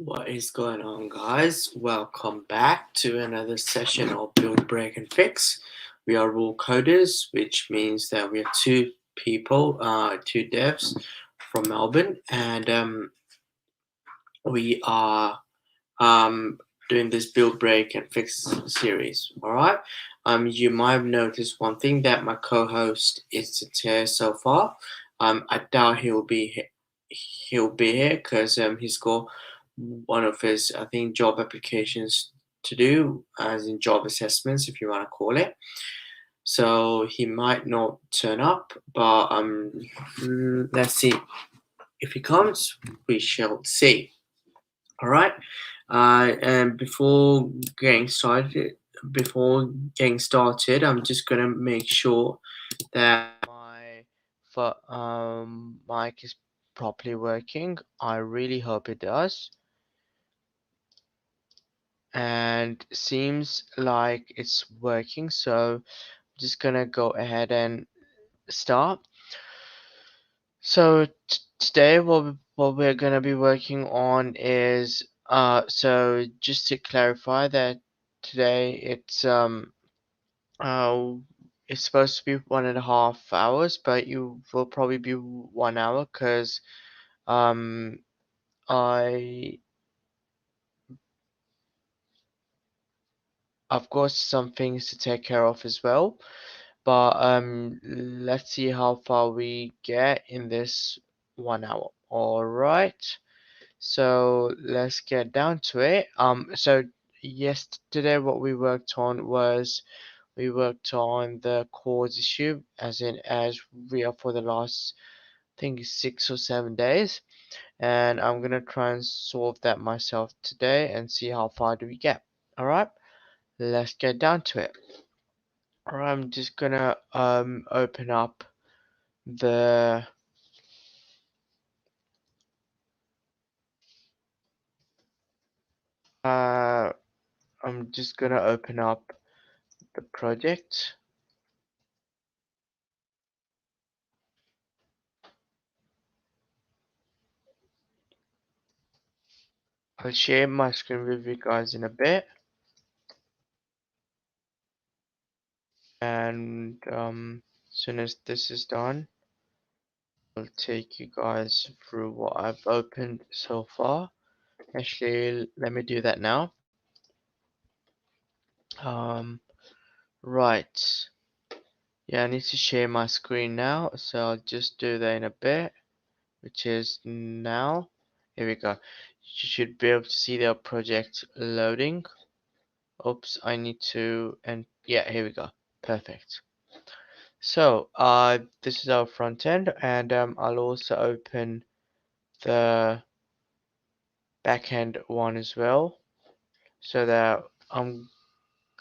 What is going on, guys? Welcome back to another session of Build, Break, and Fix. We are rule coders, which means that we are two people, two devs from Melbourne, and we are doing this Build, Break, and Fix series. All right. You might have noticed one thing that my co-host isn't here so far. I doubt he'll be here because he's got one of his, I think, job applications to do, as in job assessments, if you want to call it. So he might not turn up, but let's see. If he comes, we shall see. All right. And before getting started, I'm just gonna make sure that my mic is properly working. I really hope it does. And seems like it's working, so I'm just gonna go ahead and start. So today what we're gonna be working on is so just to clarify that today uh it's supposed to be 1.5 hours, but you will probably be 1 hour because um I I've got some things to take care of as well. But let's see how far we get in this 1 hour. All right. So let's get down to it. So yesterday what we worked on was we worked on the cause issue, as we are for the last I think 6 or 7 days, and I'm gonna try and solve that myself today and see how far do we get. All right, let's get down to it. All right, I'm just gonna open up the uh I'm just gonna open up the project. I'll share my screen with you guys in a bit, and as soon as this is done, I'll take you guys through what I've opened so far. Actually, let me do that now. Um, right. Yeah, I need to share my screen now, so I'll just do that in a bit, which is now. Here we go. You should be able to see the project loading. Oops, I need to, and yeah, here we go. Perfect. So, this is our front end, and I'll also open the back end one as well, so that I'm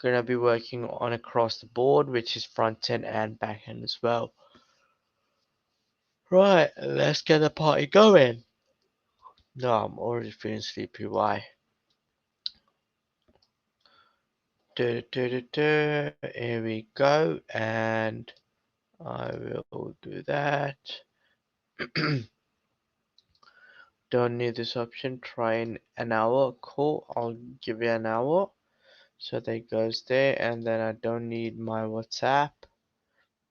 gonna be working on across the board, which is front end and back end as well. Right, let's get the party going. No, I'm already feeling sleepy. Why? Here we go, and I will do that. Don't need this option. Try in an hour. Cool. I'll give you an hour. So that goes there, and then I don't need my WhatsApp,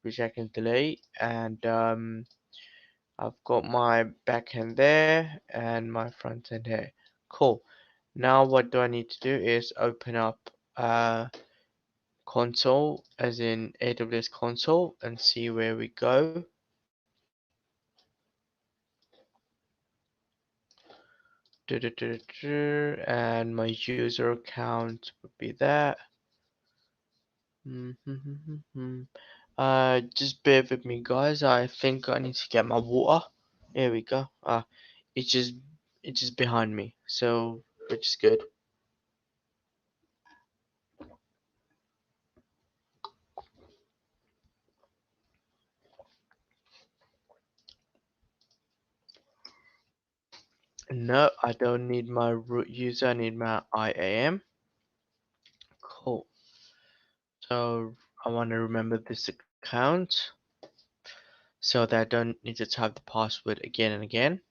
which I can delete. And I've got my backend there and my front end here. Cool. Now what do I need to do is open up console, as in AWS console, and see where we go. And my user account would be that. Just bear with me, guys. I think I need to get my water. Here we go. It's just it's just behind me, so which is good. No, I don't need my root user. I need my IAM. Cool. So I want to remember this account so that I don't need to type the password again and again.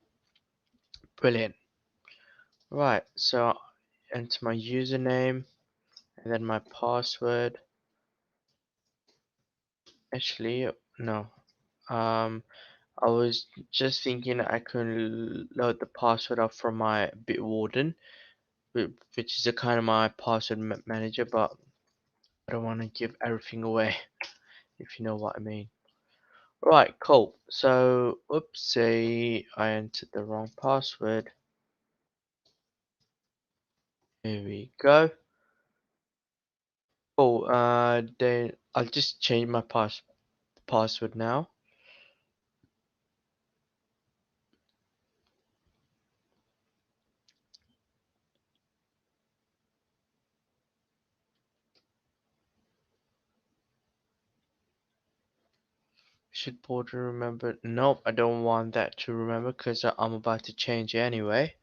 Brilliant. Right, so enter my username and then my password. Actually, no. Um, I was just thinking I can load the password up from my Bitwarden, which is a kind of my password manager, but I don't want to give everything away, if you know what I mean. Right, cool. So, oopsie, I entered the wrong password. Here we go. Oh, then I'll just change my password now. Should border remember? Nope, I don't want that to remember because I'm about to change anyway.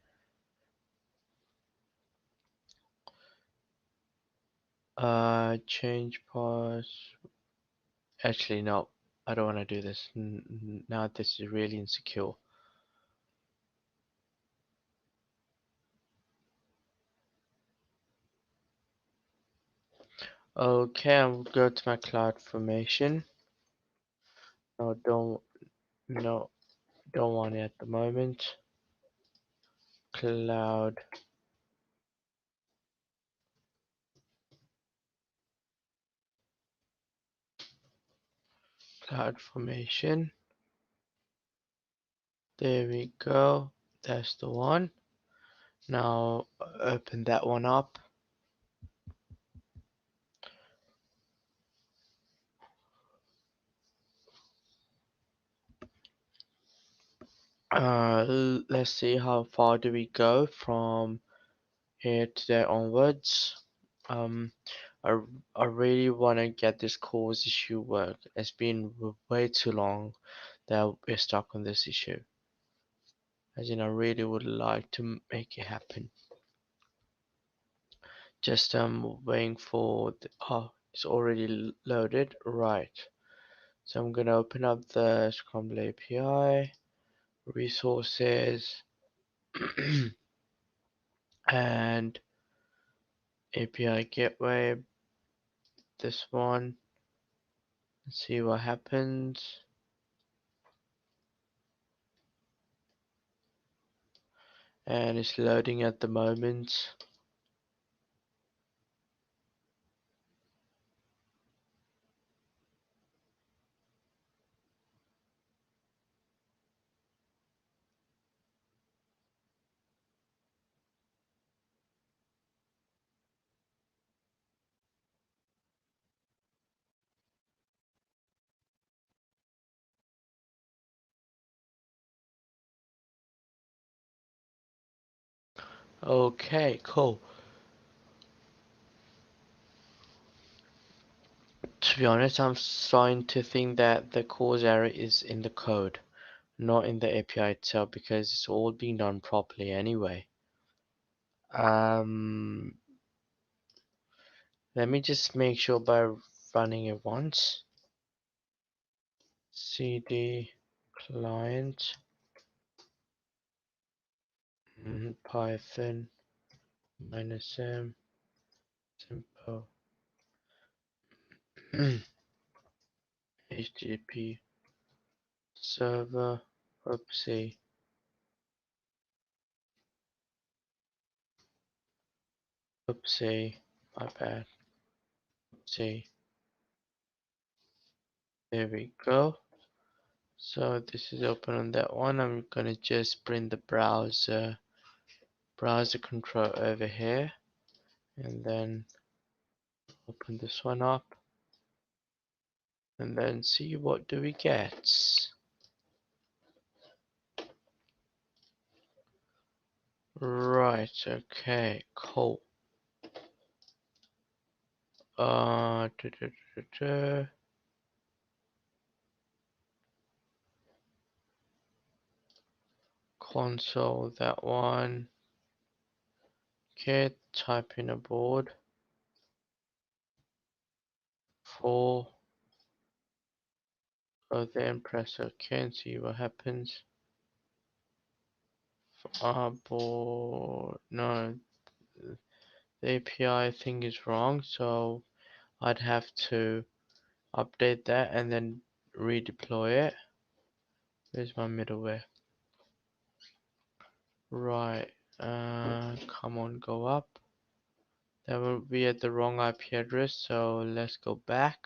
Change pass. Actually, no, I don't want to do this. Now this is really insecure. Okay, I'll go to my cloud formation. No, no, don't want it at the moment. Cloud, cloud formation. There we go. That's the one. Now open that one up. Let's see how far do we go from here to there onwards. Um, I, I really want to get this cause issue work. It's been way too long that we're stuck on this issue. As in, I really would like to make it happen. Just waiting for oh, it's already loaded. Right. So I'm gonna open up the Scramble API, resources, and API gateway. This one. Let's see what happens. And it's loading at the moment. Okay, cool. To be honest, I'm starting to think that the cause error is in the code, not in the API itself, because it's all being done properly anyway. Um, Let me just make sure by running it once. CD client Python -m simple HTTP server. Oopsie, oopsie, my bad. Oopsie. There we go. So this is open on that one. I'm gonna just bring the browser control over here and then open this one up and then see what do we get. Right, okay, cool. Uh, duh, duh, duh, duh, duh. Console, that one. Okay, type in a board. 4. Go there and press OK and see what happens. No, the API thing is wrong, so I'd have to update that and then redeploy it. Where's my middleware? Right, come on, go up. That will be at the wrong IP address, so let's go back.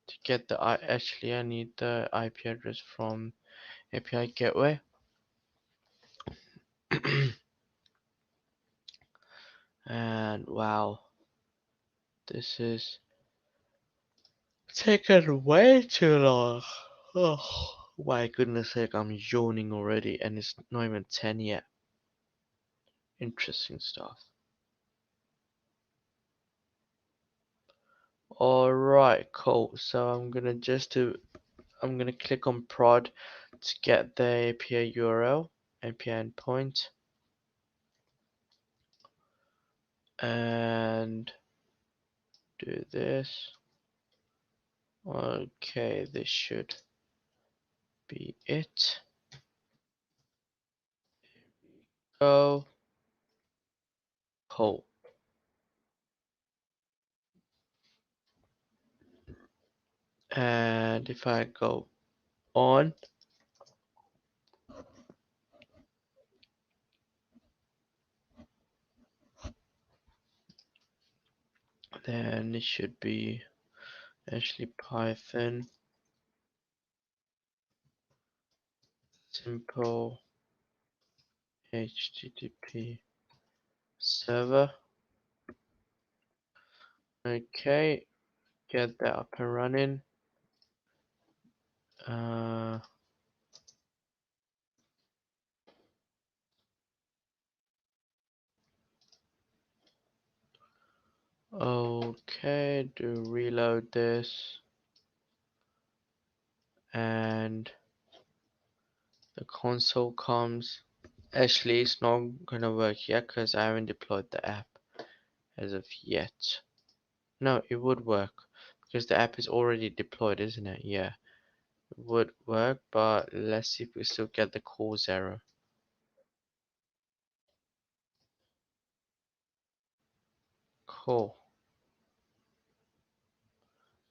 To get the actually I need the IP address from API gateway. And wow, this is taken way too long. Oh, my goodness sake, I'm yawning already and it's not even 10 yet. Interesting stuff. Alright, cool. So I'm gonna click on prod to get the API URL, API endpoint, and do this. Okay, this should be it. Go. Cool. And if I go on, then it should be actually Python simple HTTP server. Okay, get that up and running. Uh, okay, do reload this, and the console comes. Actually, it's not gonna work yet because I haven't deployed the app as of yet. No, it would work because the app is already deployed, isn't it? Yeah, it would work, but let's see if we still get the cause error. Cool.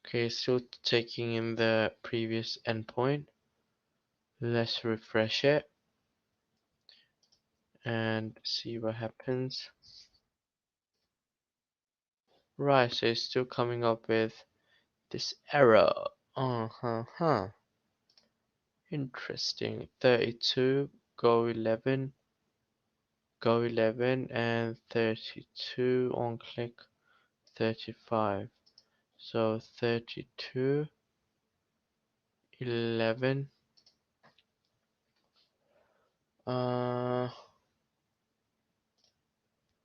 Okay, still taking in the previous endpoint. Let's refresh it and see what happens. Right, so it's still coming up with this error. Huh. Interesting. 32, go 11, and 32 on click 35. So 32, 11. Uh,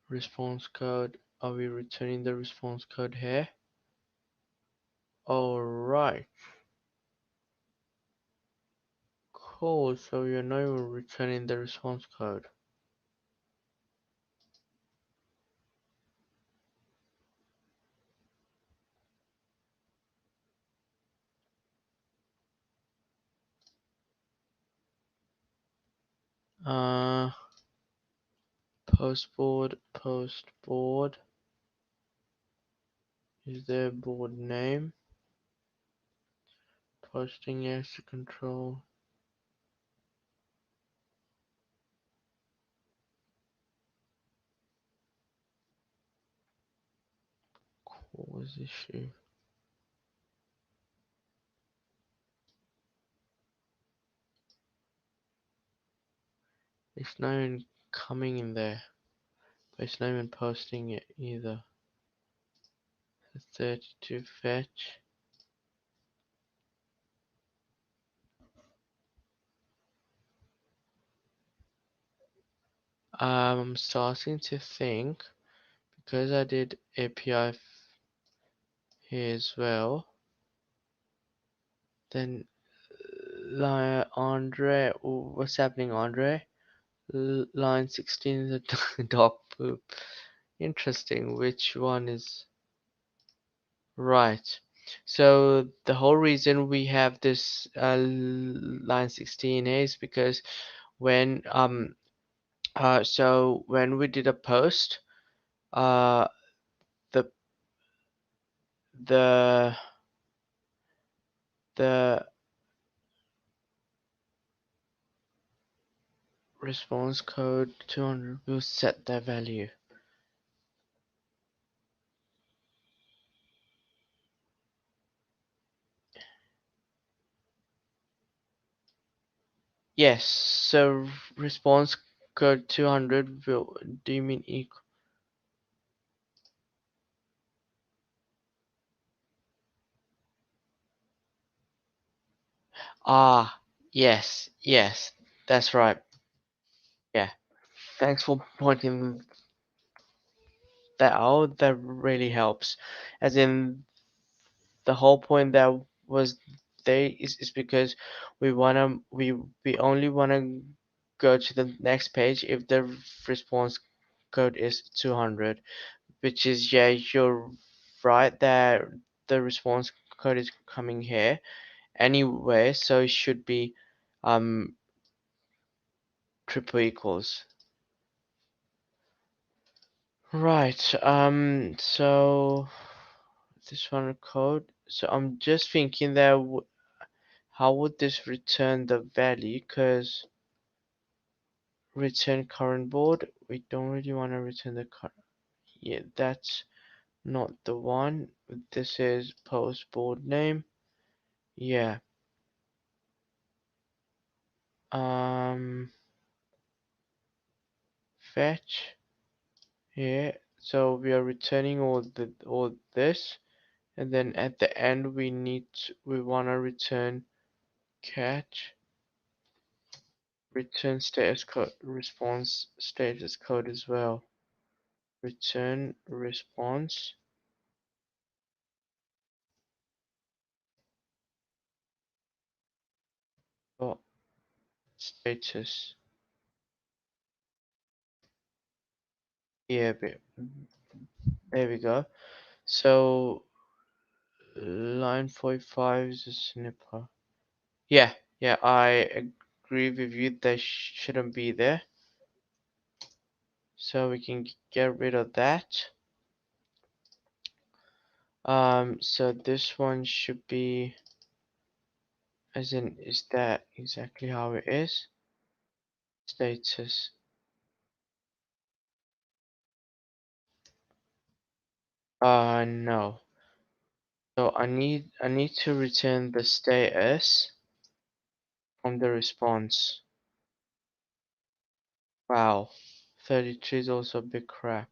response code. Are we returning the response code here? Alright. Cool. So you're now returning the response code. Uh, post board. Is there a board name? Posting as control. Cause issue. It's not even coming in there. But it's not even posting it either. 32 fetch. I'm starting to think because I did API here as well. Then Andre, what's happening, Andre? Line 16 is a dog poop. Interesting. Which one is right? So the whole reason we have this line 16 is because when So when we did a post, uh, the the the response code 200 will set that value. Yes, so response code 200 will, do you mean equal? Ah, yes, yes, that's right. Yeah, thanks for pointing that out. That really helps. As in, the whole point that was there is because we only wanna go to the next page if the response code is 200, which is, yeah, you're right that the response code is coming here anyway, so it should be um triple equals. Right, so this one code. So I'm just thinking that how would this return the value? Because return current board, we don't really want to return the current. Yeah, that's not the one. This is post board name. Yeah. Um, fetch. Yeah. So we are returning all this, and then at the end we want to return catch. Return status code, response status code as well. Return response dot status. Yeah, there we go. So line 45 is a snipper. Yeah, yeah, I agree with you. That shouldn't be there. So we can get rid of that. So this one should be, as in, is that exactly how it is? Status. No. So I need to return the status from the response. Wow. 33 is also a big crap.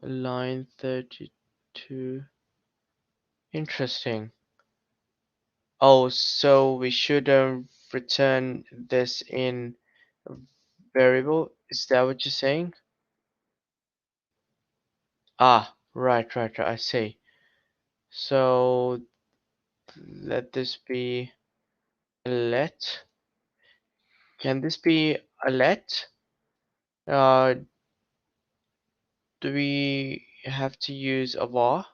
Line 32. Interesting. Oh, so we should return this in variable. Is that what you're saying? Ah, right. I see. So let this be a let. Can this be a let? Uh, do we have to use a var?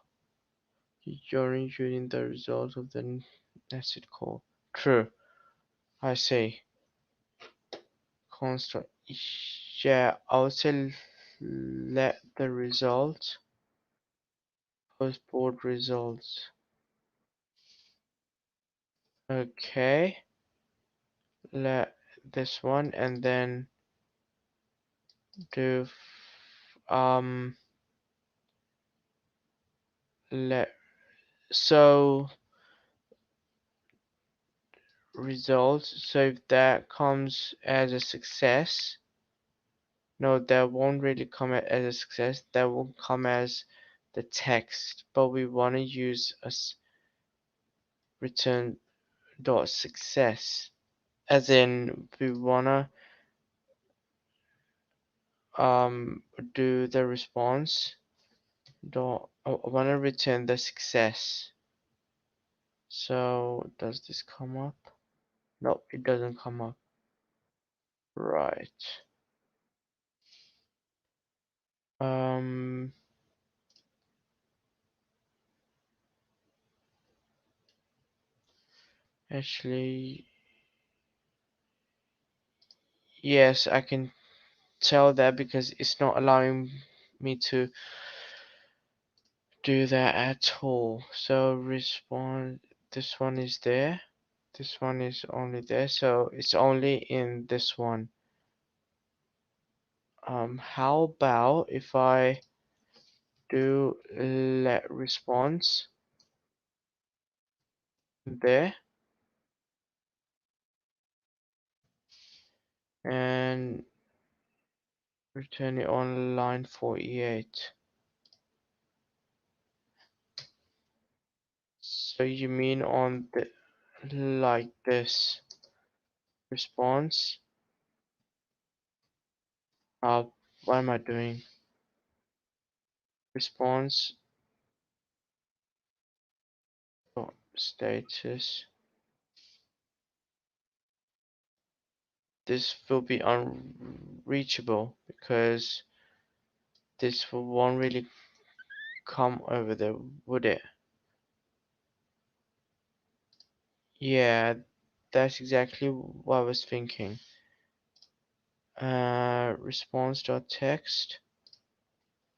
You're including the result of the nested call. True. I see. Constant. Yeah, I'll say let the result post board results. Okay. Let this one and then do let so results. So if that comes as a success, no, that won't really come as a success. That will come as the text, but we want to use a return dot success, as in we wanna um do the response dot. I wanna return the success. So does this come up? Nope, it doesn't come up. Right. Um. Actually, yes, I can. tell that because it's not allowing me to do that at all. So respond, this one is there, this one is only there, so it's only in this one. How about if I do let response there and return it on line 48. So you mean on the like this response? Uh, what am I doing? Response status. This will be unreachable because this won't really come over there, would it? Yeah, that's exactly what I was thinking. Response.text,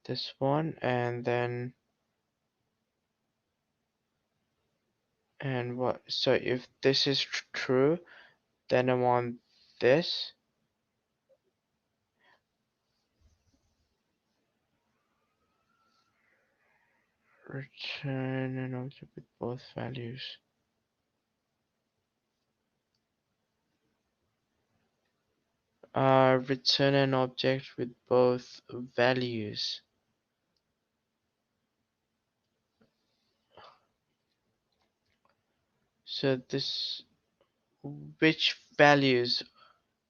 this one, and then and what? So if this is true, then I want this. Return an object with both values. Return an object with both values. So this, which values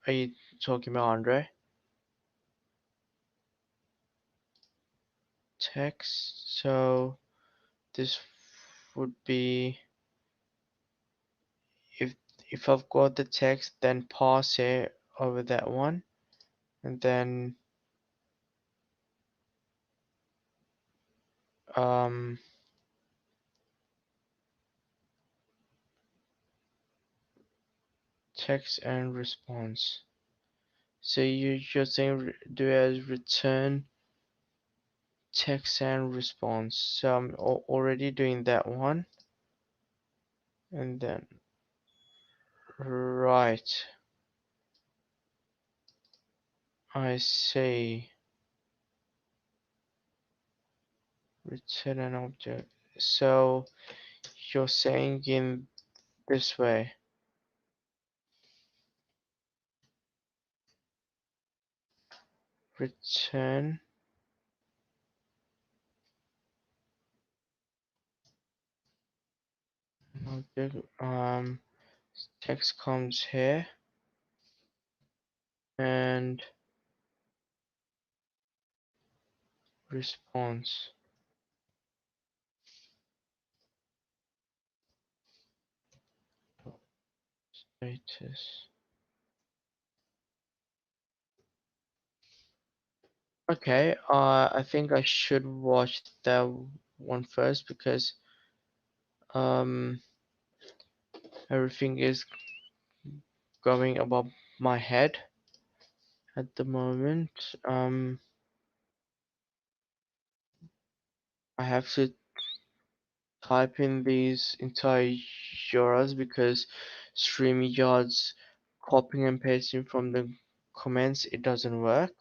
are you talking about, Andre? Text. So this would be if I've got the text, then pass it over that one, and then um text and response. So you're saying do as return text and response. So I'm already doing that one, and then right. I say return an object. So you're saying in this way, return an object. Text comes here and response status. Okay, I think I should watch that one first because um everything is going above my head at the moment. I have to type in these entire URLs because StreamYard's copying and pasting from the comments it doesn't work,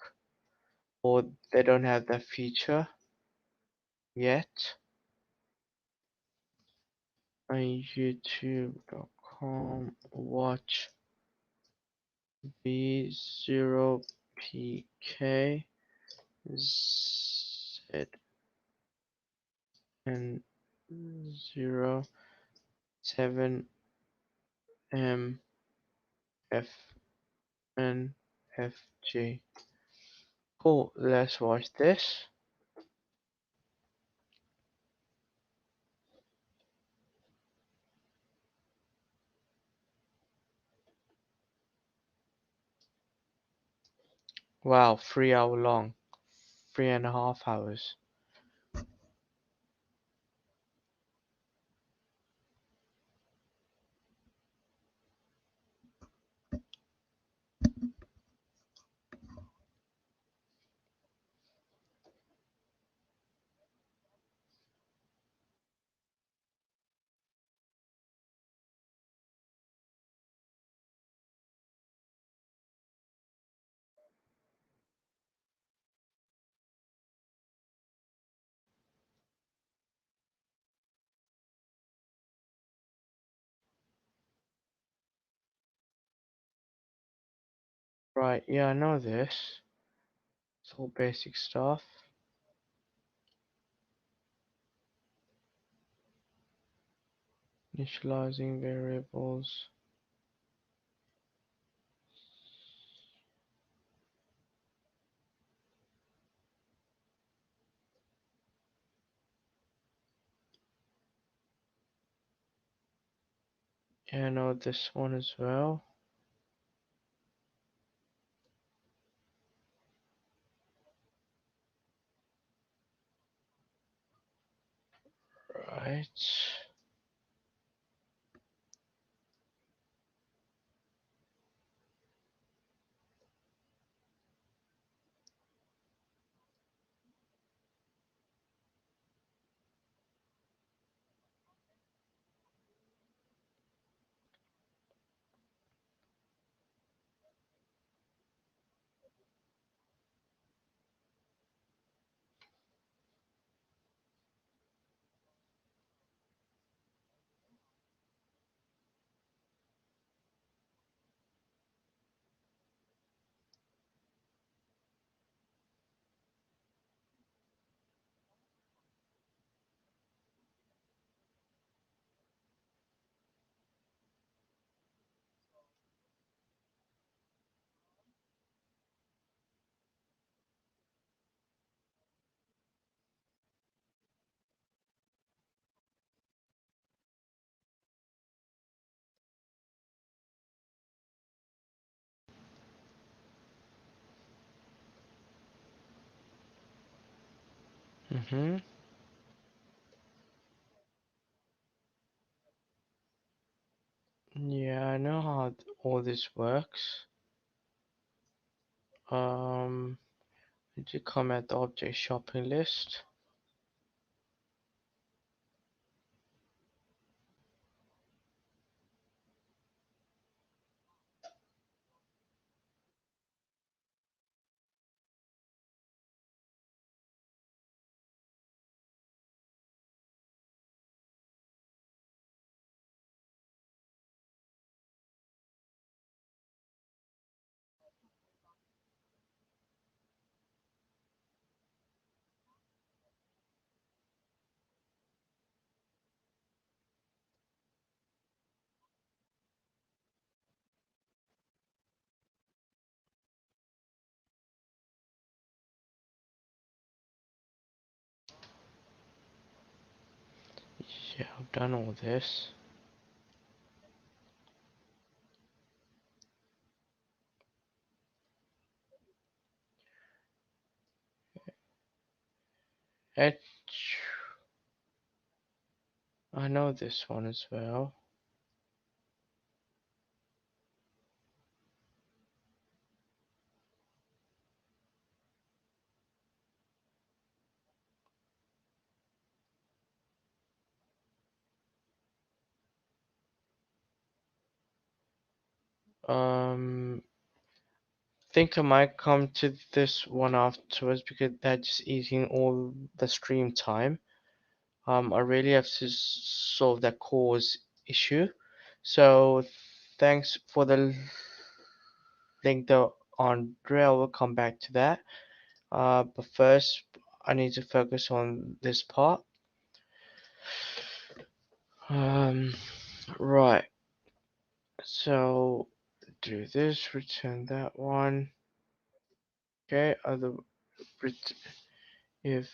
or they don't have that feature yet. On youtube.com watch v0pk z and 07 mf and fg. Cool, let's watch this. Wow, 3 hour long, 3.5 hours. Right, yeah, I know this. It's all basic stuff. Initializing variables. Yeah, I know this one as well. Right. Mm-hmm. Yeah, I know how all this works. Did you comment the object shopping list? Yeah, I've done all this. It, I know this one as well. Think I might come to this one afterwards because they're just eating all the stream time. I really have to solve that cause issue. So thanks for the link though, Andre. I will come back to that. But first, I need to focus on this part. Um, right. So do this, return that one. Okay. If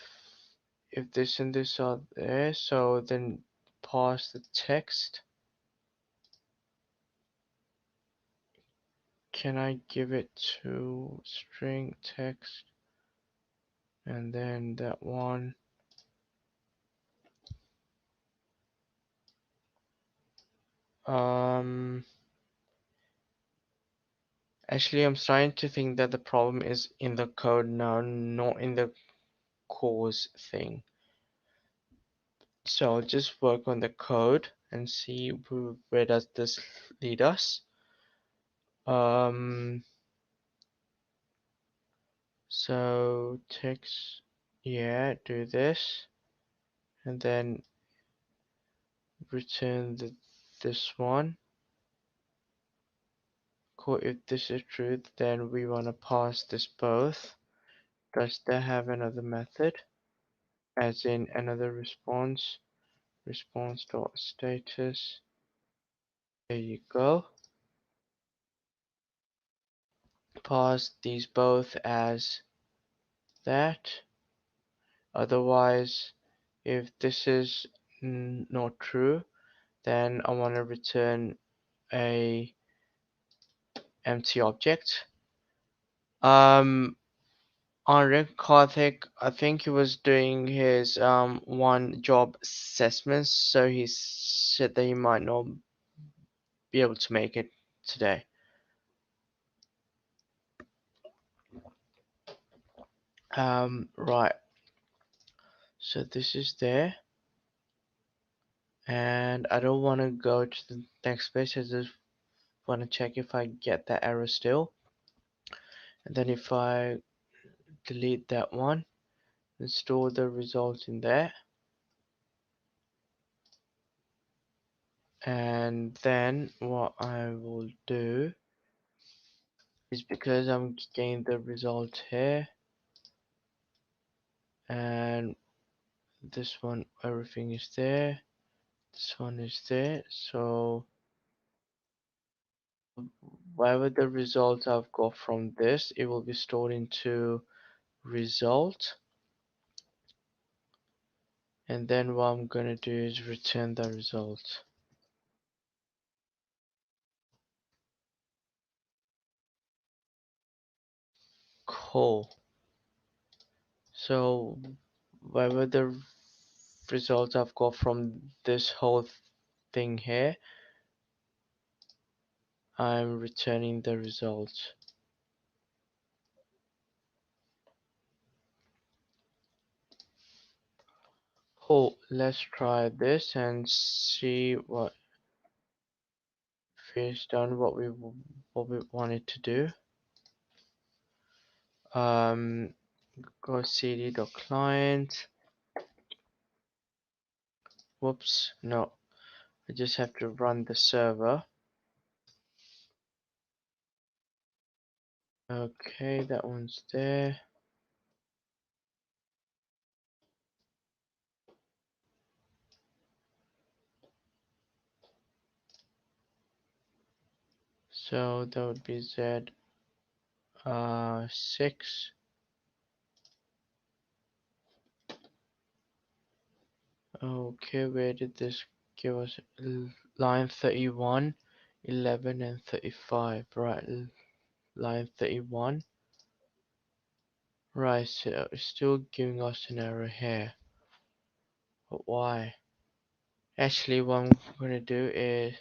if this and this are there, so then pass the text. Can I give it to string text and then that one? Um, Actually, I'm starting to think that the problem is in the code now, not in the cause thing. So I'll just work on the code and see where does this lead us. Um, so text, yeah, do this, and then return this one. Cool. If this is true, then we want to pass this both. Does that have another method? As in another response, response dot status. There you go. Pass these both as that. Otherwise, if this is not true, then I want to return a empty object. Anrik Karthik, I think he was doing his one job assessment, so he said that he might not be able to make it today. Right. So this is there, and I don't want to go to the next page. I just want to check if I get that error still, and then if I delete that one and store the results in there, and then what I will do is, because I'm getting the result here, and this one everything is there, this one is there, so whatever the result I've got from this, it will be stored into result, and then what I'm gonna do is return the result. Cool. So whatever the result I've got from this whole thing here, I'm returning the result. Cool. Let's try this and see what is done what we wanted to do. Go cd.client. Whoops, no. I just have to run the server. Okay, that one's there. So that would be Z 6. Okay, where did this give us? Line 31, 11, and 35. Right, line 31. Right, so it's still giving us an error here. But why? Actually, what I'm gonna do is,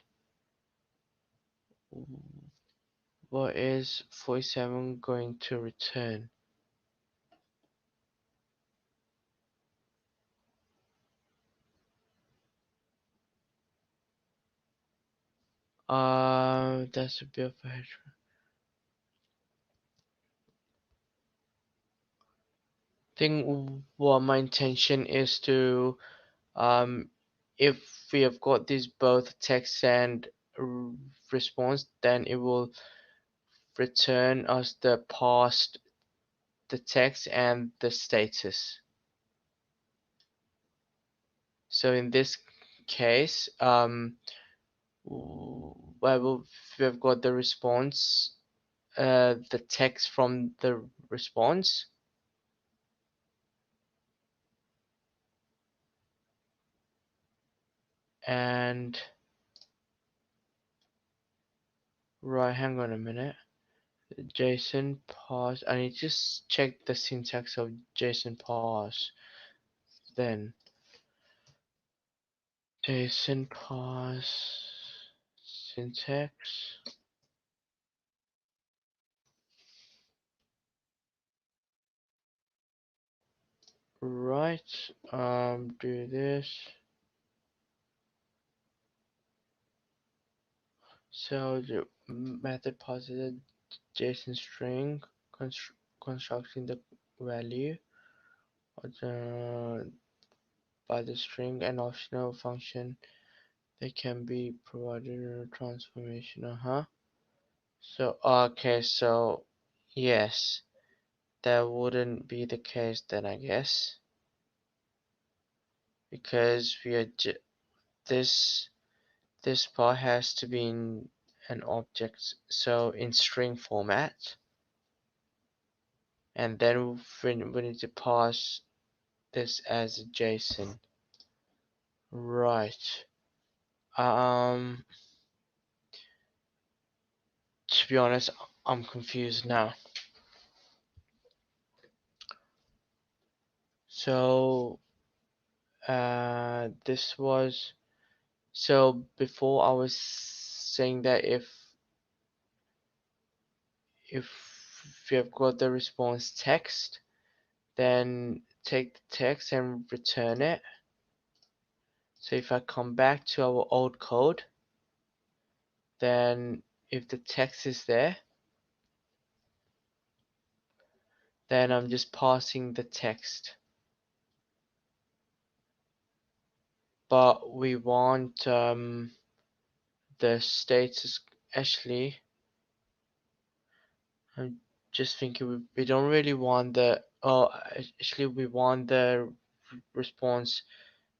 what is 47 going to return? That's a bit of a hedge. I think what my intention is to, if we have got these both text and response, then it will return us the past, the text, and the status. So in this case, well, we've got the response, the text from the response, and right, hang on a minute. JSON parse. I need to just check the syntax of JSON parse. Then JSON parse syntax. Right. Do this. So the method passes a JSON string constructing the value by the string, and optional function that can be provided in a transformation. So okay, so yes, that wouldn't be the case then, I guess, because this this part has to be in an object, so in string format, and then we need to pass this as a JSON. Right. Um, to be honest, I'm confused now. So, this was so before I was saying that if you have got the response text, then take the text and return it. So if I come back to our old code, then if the text is there, then I'm just passing the text. But we want the status. Actually, I'm just thinking we don't really want the, oh, actually we want the response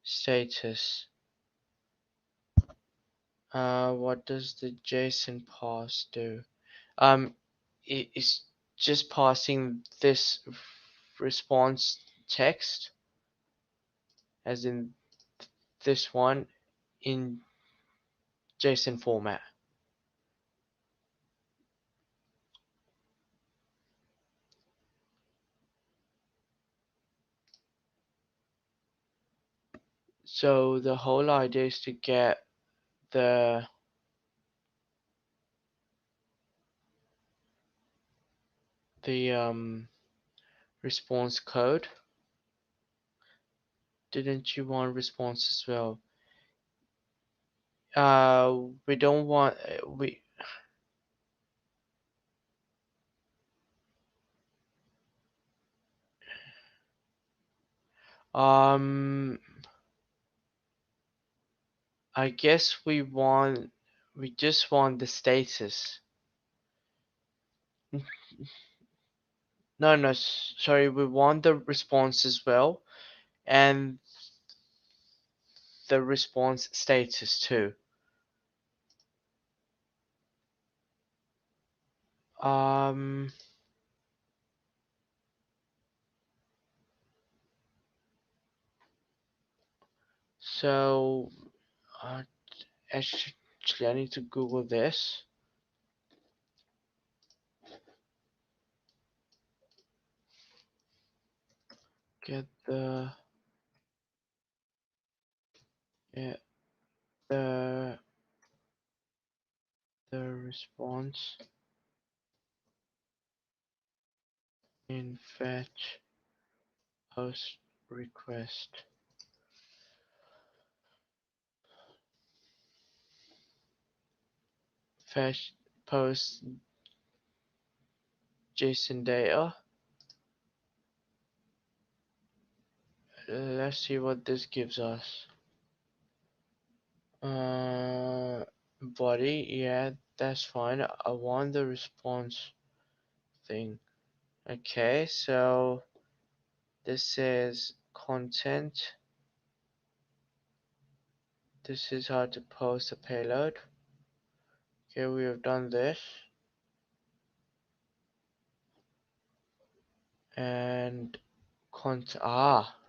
status. What does the JSON pass do? Um, it's just passing this response text, as in this one, in JSON format. So the whole idea is to get the the response code. Didn't you want response as well? We don't want we um I guess we just want the status. No, no, sorry, we want the response as well, and the response status too. Um, so uh, actually, I need to Google this. Get yeah, the the response in fetch post request. Fetch post JSON data. Let's see what this gives us. Uh, body, yeah, that's fine. I want the response thing. Okay, so this is content. This is how to post a payload. Okay, we have done this. And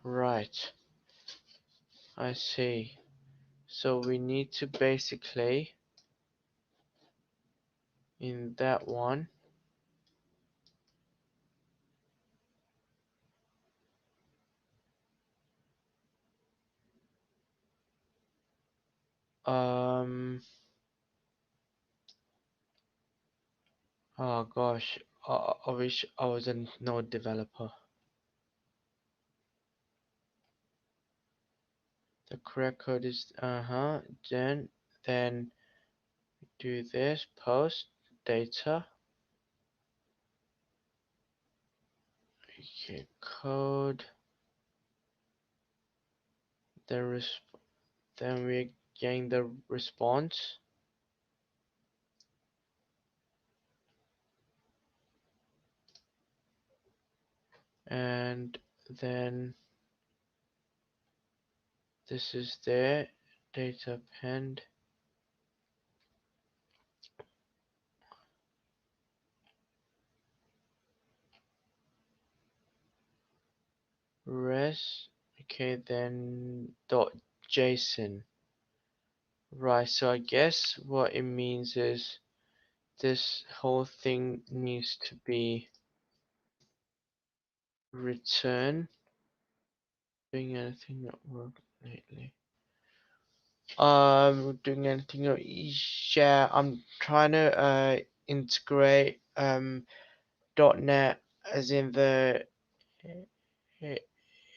right. I see. So we need to basically, in that one, um, oh gosh, I wish I was a Node developer. The correct code is, then do this, post data, okay, code, the then we're getting the response. and then this is there, data append, res, okay, then dot JSON. Right, so I guess what it means is this whole thing needs to be return. Doing anything at work lately? Doing anything? Yeah, I'm trying to integrate .NET as in the uh,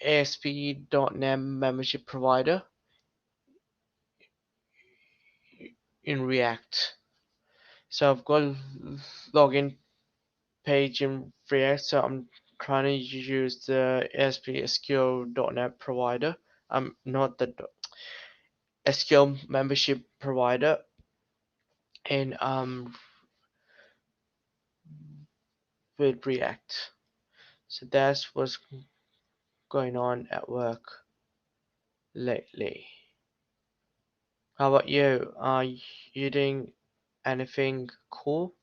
ASP.NET membership provider in React. So I've got a login page in React, so I'm trying to use the ASP.SQL.NET provider. Not the SQL membership provider in with React. So that's what's going on at work lately. How about you? Are you doing anything cool?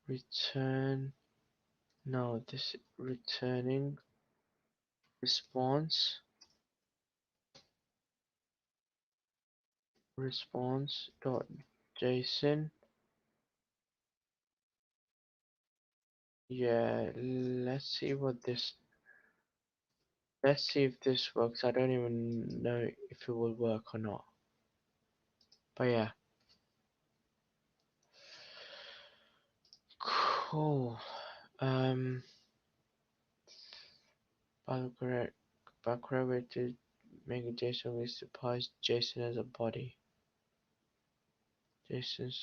Return. No, this returning response. Response dot JSON. Yeah, let's see what this. Let's see if this works. I don't even know if it will work or not. But yeah, cool. Um, background background way to make a JSON with suppose JSON as a body. JSON's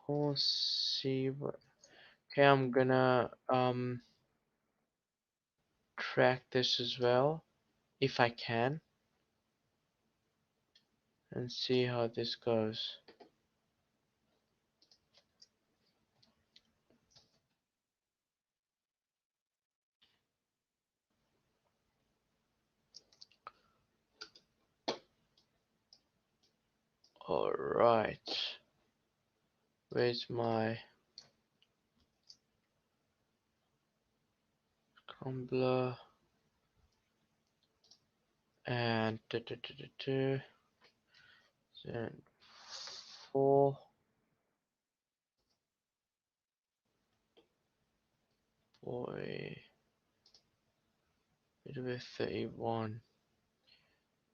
we'll see what. Okay, I'm gonna track this as well if I can and see how this goes. Alright, where's my crumbler and then 4 boy with 31,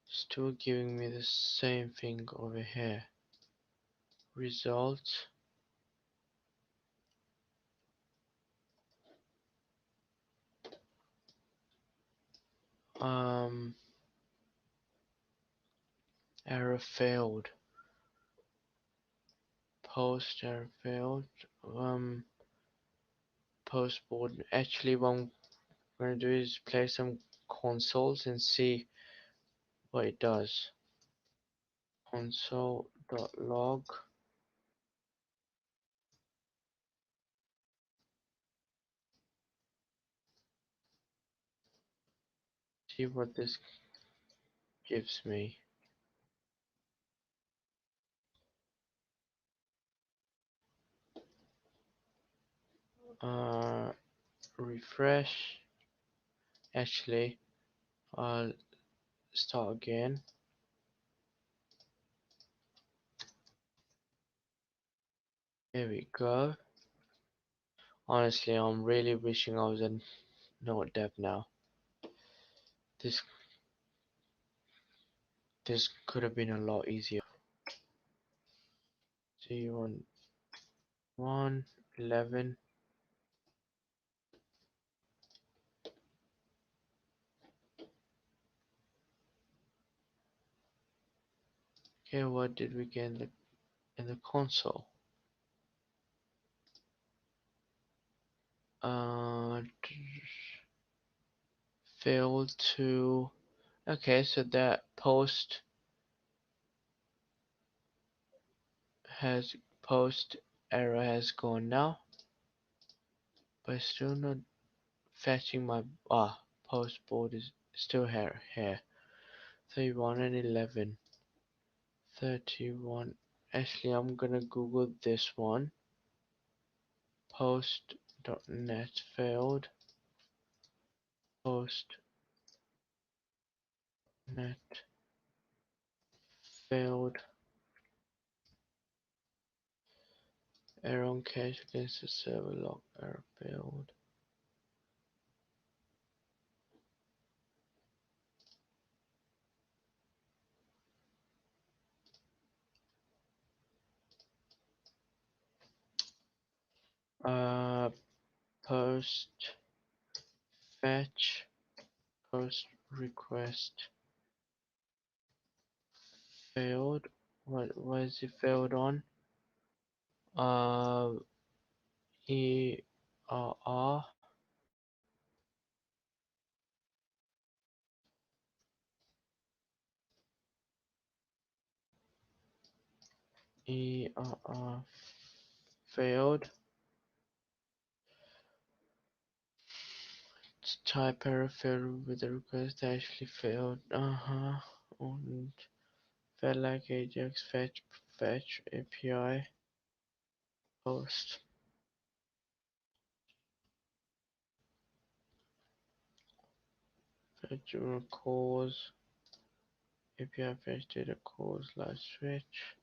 still giving me the same thing over here. Result um error failed, post error failed, post board. Actually what I'm gonna do is play some consoles and see what it does. Console.log. See what this gives me. Uh, refresh. Actually, I'll start again. Here we go. Honestly, I'm really wishing I was a Node dev now. This this could have been a lot easier. See on 111. Okay, what did we get in the console? Uh, failed to. Okay, so that post has post error has gone now, but still not fetching my post board is still here. 31 and 11. 31. Actually, I'm gonna Google this one. Post.net failed. Post.net failed. Error on cache against the server log. Error failed. Uh, post fetch. Post request failed. What is it failed on? Uh, ERR. Failed. Type error failed with the request actually failed. Und felt like Ajax fetch API post. Fetch cause API fetch data cause live switch.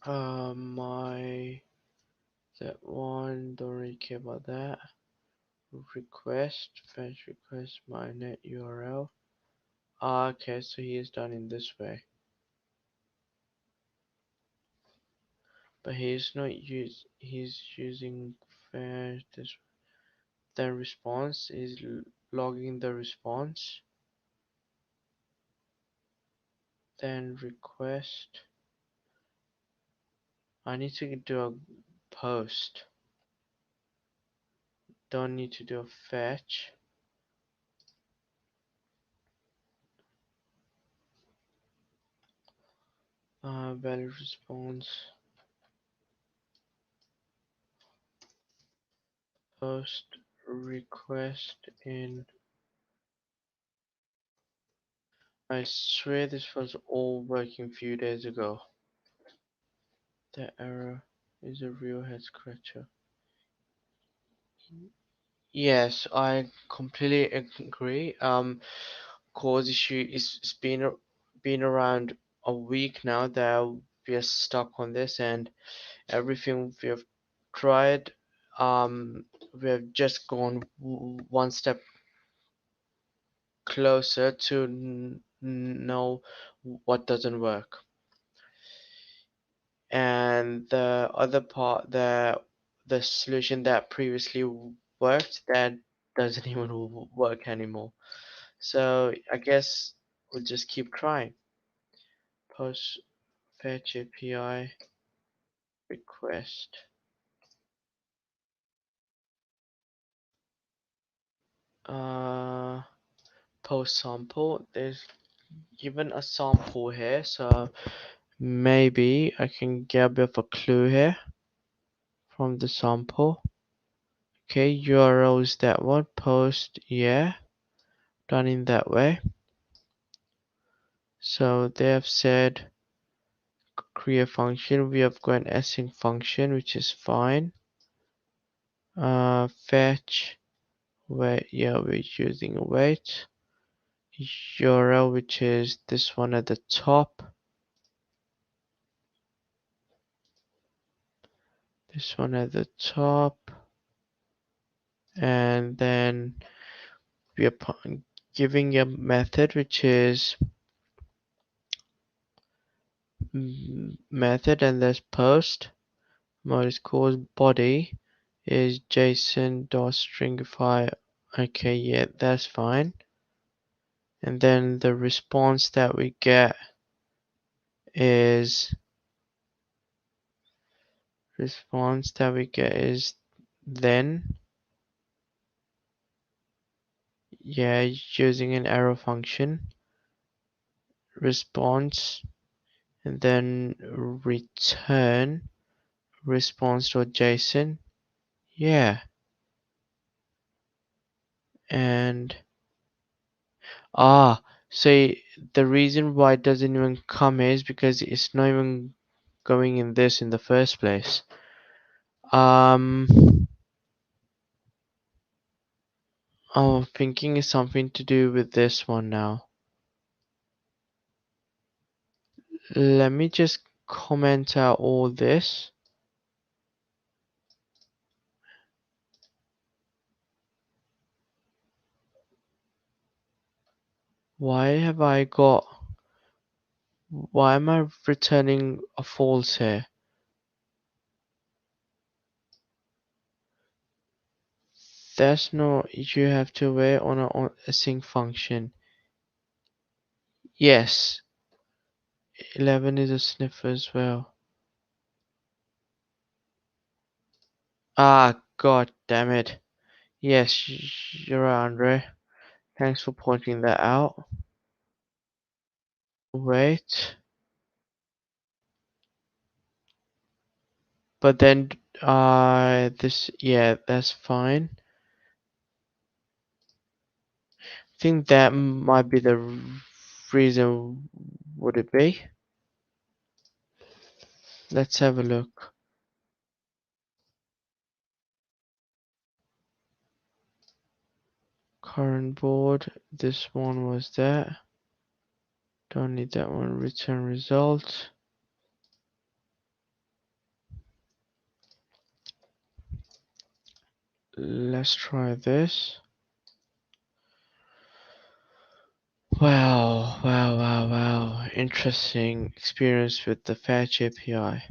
My that one don't really care about that. Request fetch request my net URL. Okay, so he is done in this way, but he's not he's using fetch this. Then response is logging the response. Then request. I need to do a post. Don't need to do a fetch. Valid response. Post request in. I swear this was all working few days ago. The error is a real head scratcher. Yes, I completely agree. Cause issue is it's been around a week now that we are stuck on this, and everything we have tried, we have just gone one step closer to know what doesn't work. And the other part, the solution that previously worked, that doesn't even work anymore. So I guess we'll just keep trying. Post fetch API request. Uh, Post sample. There's given a sample here, so maybe I can get a bit of a clue here from the sample. Okay, URL is that one. Post, yeah, done in that way. So they have said create function. We have got an async function, which is fine. Fetch. Wait, yeah, we're using wait. URL, which is this one at the top. This one at the top. And then we are giving a method which is method, and there's post. What is called body is JSON.stringify Okay, yeah, that's fine. And then the is response that we get is then, yeah, using an arrow function, response, and then return response.json. Yeah, and ah, so the reason why it doesn't even come is because it's not even going in this in the first place. Um, I'm thinking it's something to do with this one now. Let me just comment out all this. Why have I got, why am I returning a false here? That's not, you have to wait on on a sync function. Yes, 11 is a sniffer as well. Ah, god damn it. Yes, you're right, Andre. Thanks for pointing that out. Wait. But then, yeah, that's fine. I think that might be the reason, would it be? Let's have a look. Current board, this one was that. Don't need that one. Return result. Let's try this. Wow, wow, wow, wow. Interesting experience with the Fetch API.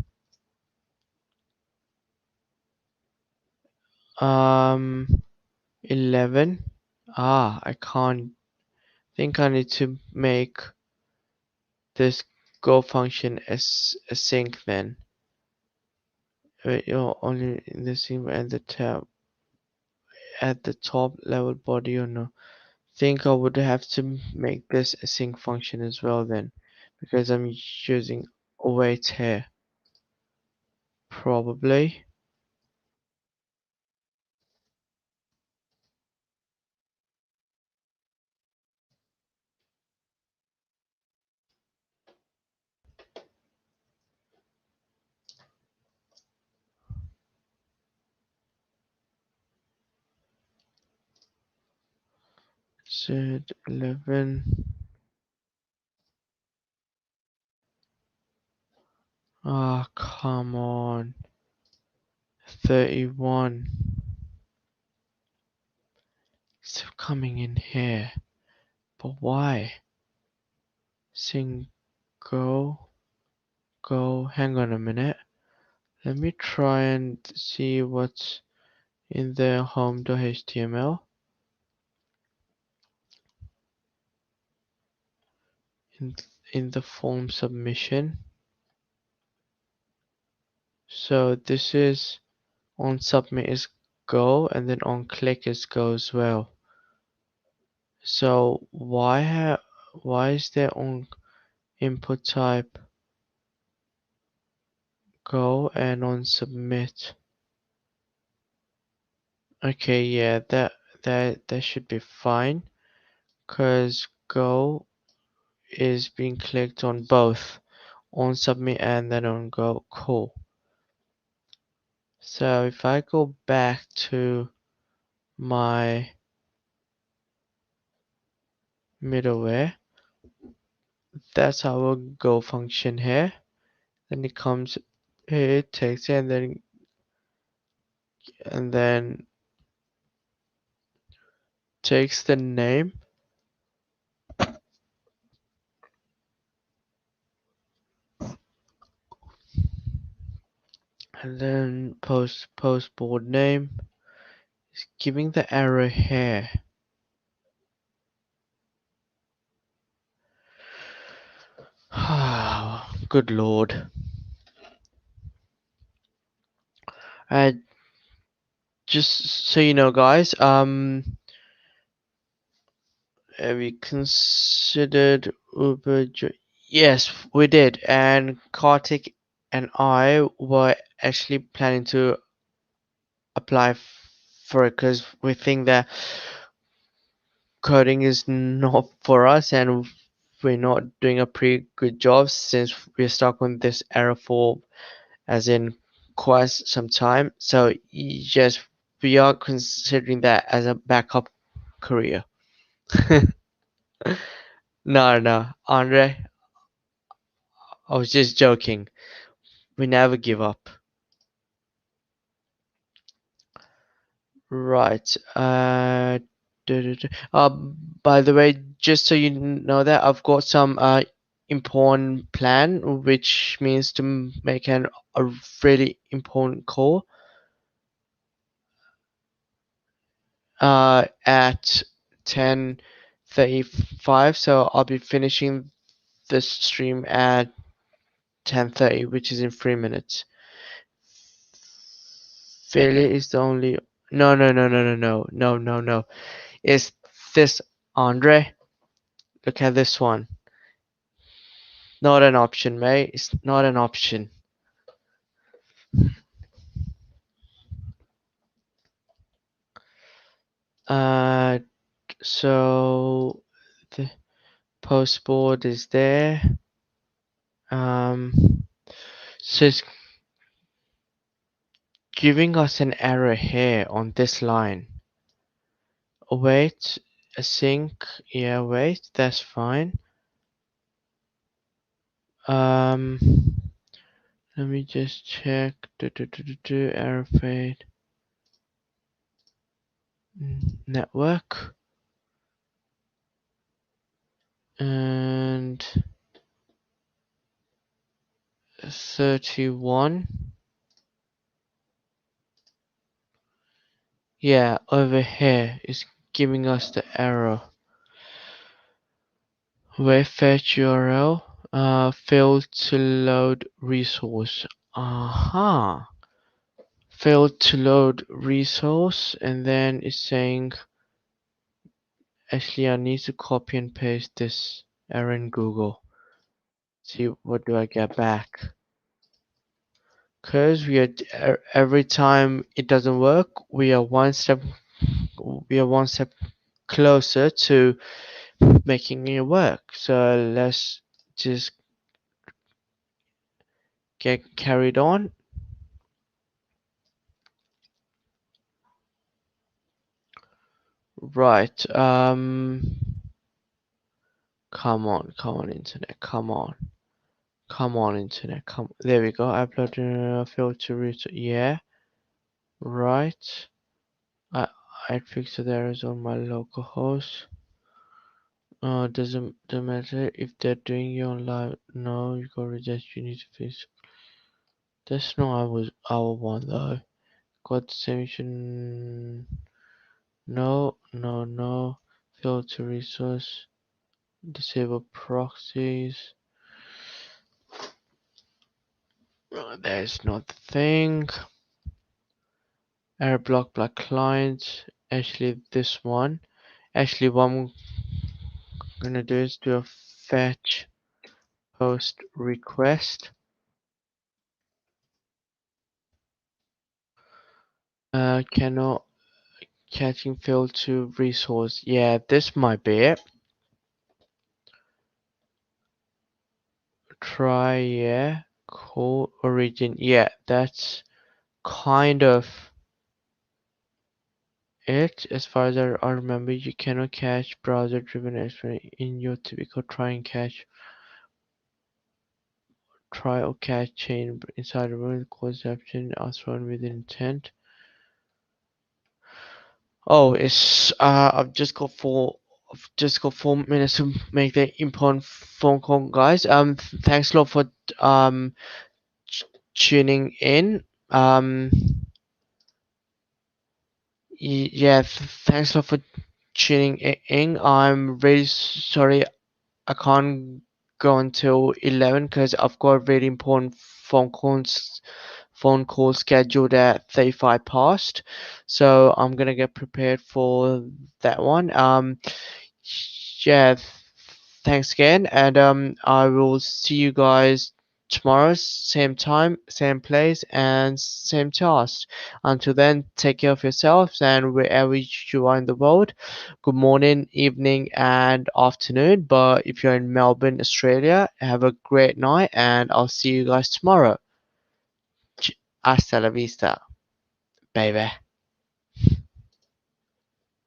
11. Ah, I can't. Think I need to make this go function as async then. Wait, you're only in the same at the tab at the top level body or no? Think I would have to make this async function as well then, because I'm using await here. Probably. Z11. Ah, come on. 31. Still coming in here. But why? Sing go, go. Hang on a minute. Let me try and see what's in the home.html. In, in the form submission. So this is on submit is go and then on click is go as well. So why is there on input type go and on submit? Okay, yeah, that should be fine, cause go is being clicked on both, on submit and then on go. Cool. So if I go back to my middleware, that's our go function here. Then it comes here, takes it, and then takes the name and then post board name It's giving the error here. Good lord. Uh, just so you know, guys, we considered Uber. Yes, we did, and Kartik and I were actually planning to apply for it because we think that coding is not for us, and we're not doing a pretty good job since we're stuck on this error for as in quite some time. So yes, we are considering that as a backup career. No, no, Andre, I was just joking. We never give up. Right. By the way, just so you know that I've got some important plan, which means to make a really important call at 10:35. So I'll be finishing this stream at 10:30, which is in 3 minutes. Failure is the only. No, no, no, no, no, no, no, no, no. It's this, Andre. Look at this one. Not an option, mate. It's not an option. Uh, so the postboard is there. So it's giving us an error here on this line. Wait, async. Yeah, wait, that's fine. Um, let me just check. Error fade. Network. And 31. Yeah, over here is giving us the error. Wave fetch URL failed to load resource. Aha. Failed to load resource, and then it's saying actually I need to copy and paste this error in Google. See what do I get back. Cause we are every time it doesn't work, we are one step closer to making it work. So let's just get carried on. Right. Come on, internet. Come on, internet. Come. There we go. Upload filter route. Yeah. Right. I I fixed the errors on my local host. Doesn't matter if they're doing you on live. No, you got reject. You need to fix. That's not our one though. Got submission. No, no, no. Filter resource. Disable proxies. There's not the thing. Error block black client. Actually, this one. Actually, what I'm gonna do is do a fetch post request. Cannot catching failed to resource. Yeah, this might be it. Try, yeah. Call origin. Yeah, that's kind of it. As far as I remember, you cannot catch browser driven experience in your typical try and catch. Try or catch chain inside a room conception are thrown with intent. Oh, it's I've just got 4 minutes to make the important phone call, guys. Thanks a lot for um tuning in. Um, Yeah, thanks a lot for tuning in. I'm really sorry I can't go until 11 because I've got a really important phone call scheduled at 35 past. So I'm gonna get prepared for that one. Yeah, thanks again, and I will see you guys tomorrow, same time, same place, and same task. Until then, take care of yourselves and wherever you are in the world. Good morning, evening, and afternoon. But if you're in Melbourne, Australia, have a great night, and I'll see you guys tomorrow. Hasta la vista, baby.